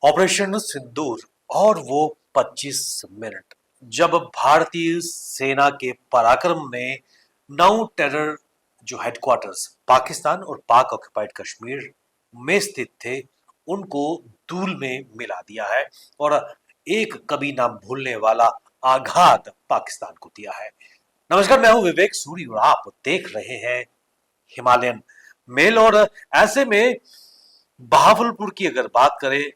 Operation सिंदूर और वो 25 minute जब भारतीय सेना के पराक्रम ने 9 टेरर जो हेडक्वार्टर्स पाकिस्तान और पाक ऑक्युपाइड कश्मीर में स्थित थे उनको धूल में मिला दिया है और एक कभी ना भूलने वाला आघात पाकिस्तान को दिया है। नमस्कार, मैं हूं विवेक सूरी और आप देख रहे हैं हिमालयन मेल। और ऐसे में बहावलपुर की अगर बात करें,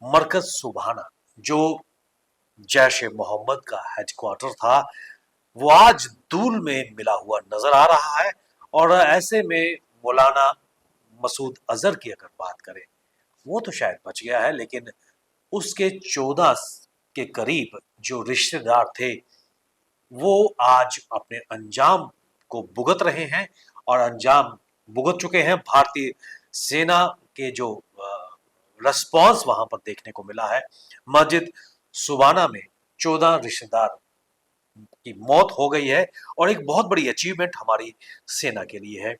मरकज सुबहाना जो जैश ए मोहम्मद का हेडक्वार्टर था वो आज धूल में मिला हुआ नजर आ रहा है। और ऐसे में मौलाना मसूद अजहर की अगर बात करें, वो तो शायद बच गया है, लेकिन उसके 14 के करीब जो रिश्तेदार थे वो आज अपने अंजाम को भुगत रहे हैं और अंजाम भुगत चुके हैं। भारतीय सेना के जो रिस्पॉन्स वहां पर देखने को मिला है, मस्जिद सुबाना में 14 रिश्तेदार की मौत हो गई है और एक बहुत बड़ी अचीवमेंट हमारी सेना के लिए है।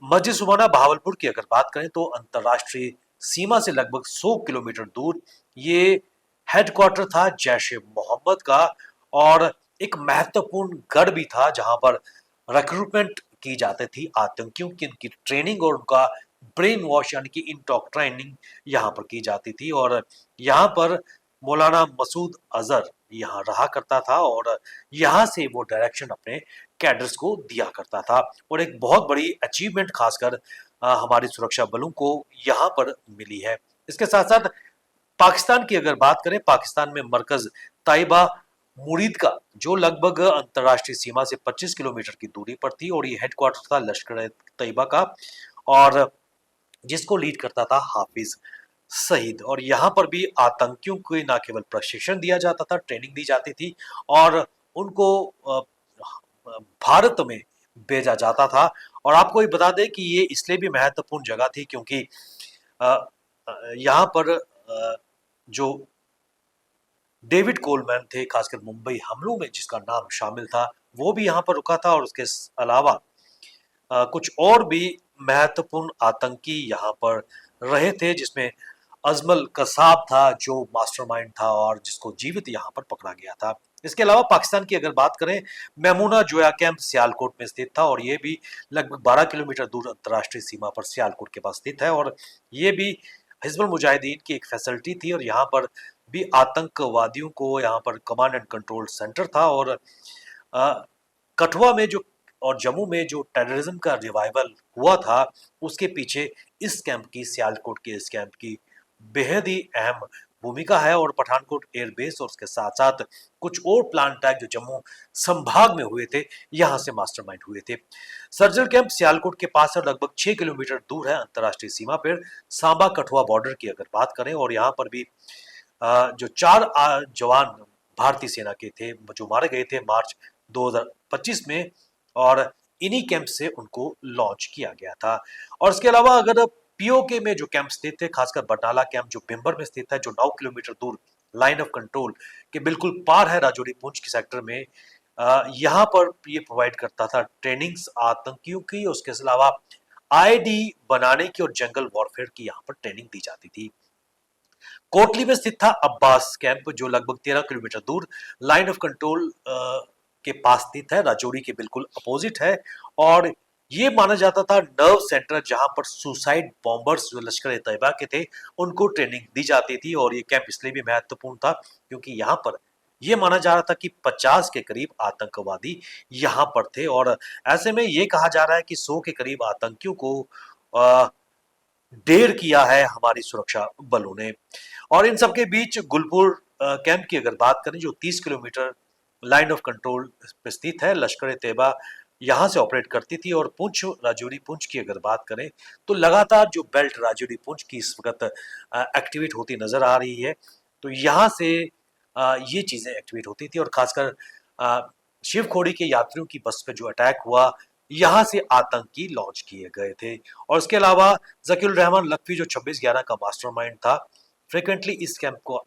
मस्जिद सुबाना बहावलपुर की अगर बात करें तो अंतरराष्ट्रीय सीमा से लगभग 100 किलोमीटर दूर ये हेडक्वार्टर था जैश ए मोहम्मद का, और एक महत्वपूर्ण गढ़ भी था जहां पर रिक्रूटमेंट की जाती थी आतंकियों की, उनकी ट्रेनिंग और उनका ब्रेन वॉश यानी कि इंडोक्ट्राइनिंग यहाँ पर की जाती थी। और यहाँ पर मौलाना मसूद अजहर यहाँ रहा करता था और यहाँ से वो डायरेक्शन अपने कैडर्स को दिया करता था। और एक बहुत बड़ी अचीवमेंट खासकर हमारी सुरक्षा बलों को यहाँ पर मिली है। इसके साथ साथ पाकिस्तान की अगर बात करें, पाकिस्तान में मरकज ताइबा मुरीद का जो लगभग अंतरराष्ट्रीय सीमा से 25 किलोमीटर की दूरी पर थी और ये हेडक्वार्टर था लश्कर तैयबा का, और जिसको लीड करता था हाफिज सईद। और यहाँ पर भी आतंकियों को न केवल प्रशिक्षण दिया जाता था, ट्रेनिंग दी जाती थी और उनको भारत में भेजा जाता था। और आपको ये बता दें कि ये इसलिए भी महत्वपूर्ण जगह थी क्योंकि यहाँ पर जो डेविड कोलमैन थे, खासकर मुंबई हमलों में जिसका नाम शामिल था, वो भी यहाँ पर रुका था। और उसके अलावा कुछ और भी महत्वपूर्ण आतंकी यहाँ पर रहे थे, जिसमें अजमल कसाब था जो मास्टरमाइंड था और जिसको जीवित यहाँ पर पकड़ा गया था। इसके अलावा पाकिस्तान की अगर बात करें, मेमूना जोया कैंप सियालकोट में स्थित था और ये भी लगभग 12 किलोमीटर दूर अंतर्राष्ट्रीय सीमा पर सियालकोट के पास स्थित है। और ये भी हिजबुल मुजाहिदीन की एक फैसिलिटी थी और यहाँ पर भी आतंकवादियों को यहाँ पर कमांड एंड कंट्रोल सेंटर था। और कठुआ में जो और जम्मू में जो टेररिज्म का रिवाइवल हुआ था उसके पीछे इस कैंप की, सियालकोट के इस कैंप की बेहद ही अहम भूमिका है। और पठानकोट एयरबेस और उसके साथ साथ कुछ और प्लान अटैक जो जम्मू संभाग में हुए थे, यहां से मास्टरमाइंड हुए थे। सर्जिकल कैंप सियालकोट के पास से लगभग 6 किलोमीटर दूर है अंतर्राष्ट्रीय सीमा पर सांबा कठुआ बॉर्डर की अगर बात करें। और यहाँ पर भी जो 4 जवान भारतीय सेना के थे जो मारे गए थे मार्च 2025 में, और इन्हीं कैंप से उनको लॉन्च किया गया था। और इसके अलावा अगर पीओके में जो कैंप स्थित थे, खासकर बरनाला कैंप जो बिम्बर में स्थित है, जो 9 किलोमीटर दूर लाइन ऑफ कंट्रोल के बिल्कुल पार है राजौरी पुंछ के सेक्टर में, यहाँ पर ये प्रोवाइड करता था ट्रेनिंग्स आतंकियों की। उसके अलावा आईडी बनाने की और जंगल वॉरफेयर की यहाँ पर ट्रेनिंग दी जाती थी। कोटली में स्थित था अब्बास कैंप जो लगभग 13 किलोमीटर दूर लाइन ऑफ कंट्रोल के पास स्थित है, राजौरी के बिल्कुल अपोजिट है। और ये माना जाता था नर्व सेंटर जहां पर सुसाइड बॉम्बर्स जो लश्कर ए तैयबा के थे उनको ट्रेनिंग दी जाती थी। और ये कैंप इसलिए भी महत्वपूर्ण था क्योंकि यहाँ पर ये माना जा रहा था कि 50 के करीब आतंकवादी यहाँ पर थे। और ऐसे में ये कहा जा रहा है कि 100 के करीब आतंकियों को ढेर किया है हमारी सुरक्षा बलों ने। और इन सबके बीच गुलपुर कैंप की अगर बात करें जो 30 किलोमीटर लाइन ऑफ कंट्रोल पे स्थित है, लश्कर ए तैयबा यहाँ से ऑपरेट करती थी। और पुंछ राजौरी पुंछ की अगर बात करें तो लगातार जो बेल्ट राजौरी पुंछ की इस वक्त एक्टिवेट होती नजर आ रही है, तो यहाँ से ये चीजें एक्टिवेट होती थी। और खासकर शिव खोड़ी के यात्रियों की बस पे जो अटैक हुआ, यहाँ से आतंकी लॉन्च किए गए थे। और इसके अलावा जकीउर रहमान लखवी जो 26/11 का मास्टरमाइंड था, फ्रिक्वेंटली इस कैंप को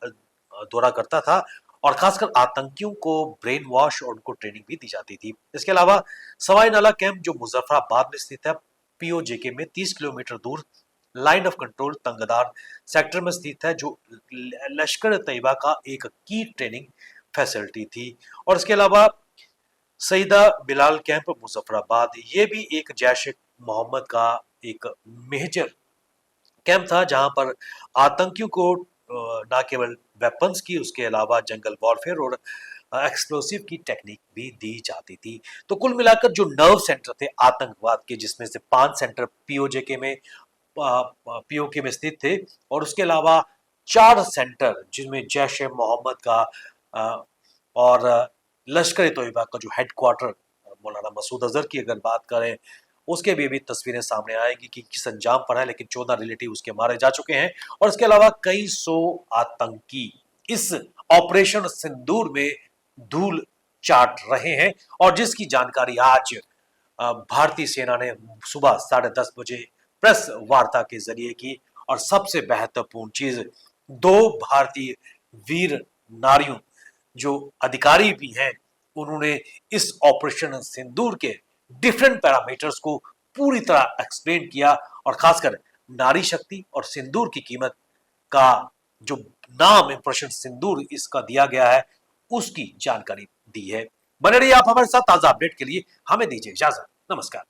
दौरा करता था और खासकर आतंकियों को ब्रेन वॉश और उनको ट्रेनिंग भी दी जाती थी। इसके अलावा सवाई नाला कैंप जो मुजफ्फराबाद में स्थित है, पीओजेके में 30 किलोमीटर दूर line of control Tangdhar sector में स्थित है, जो लश्कर तैयबा का एक की ट्रेनिंग फैसिलिटी थी। और इसके अलावा सईदा बिलाल कैंप मुजफ्फराबाद, ये भी एक जैश मोहम्मद का एक मेजर कैंप था, जहां पर आतंकियों को ना केवल वेपन्स की, उसके अलावा जंगल वॉरफेयर और एक्सप्लोसिव की टेक्निक भी दी जाती थी। तो कुल मिलाकर जो नर्व सेंटर थे आतंकवाद के, जिसमें से 5 सेंटर पीओके में स्थित थे, और उसके अलावा 4 सेंटर जिनमें जैश ए मोहम्मद का और लश्कर ए तोयबा का जो हेडक्वार्टर मौलाना मसूद अजहर की अगर बात करें, उसके भी तस्वीरें सामने आएगी कि किस अंजाम पर है, लेकिन 14 रिलेटिव उसके मारे जा चुके हैं। और इसके अलावा कई सौ आतंकी इस ऑपरेशन सिंदूर में धूल चाट रहे हैं, और जिसकी जानकारी आज भारतीय सेना ने सुबह 10:30 बजे प्रेस वार्ता के जरिए की। और सबसे महत्वपूर्ण चीज, 2 भारतीय वीर नारियों जो अधिकारी भी हैं, उन्होंने इस ऑपरेशन सिंदूर के डिफरेंट पैरामीटर्स को पूरी तरह एक्सप्लेन किया, और खासकर नारी शक्ति और सिंदूर की कीमत का जो नाम ऑपरेशन सिंदूर इसका दिया गया है, उसकी जानकारी दी है। बने रहिए आप हमारे साथ। ताजा अपडेट के लिए हमें दीजिए इजाजत। नमस्कार।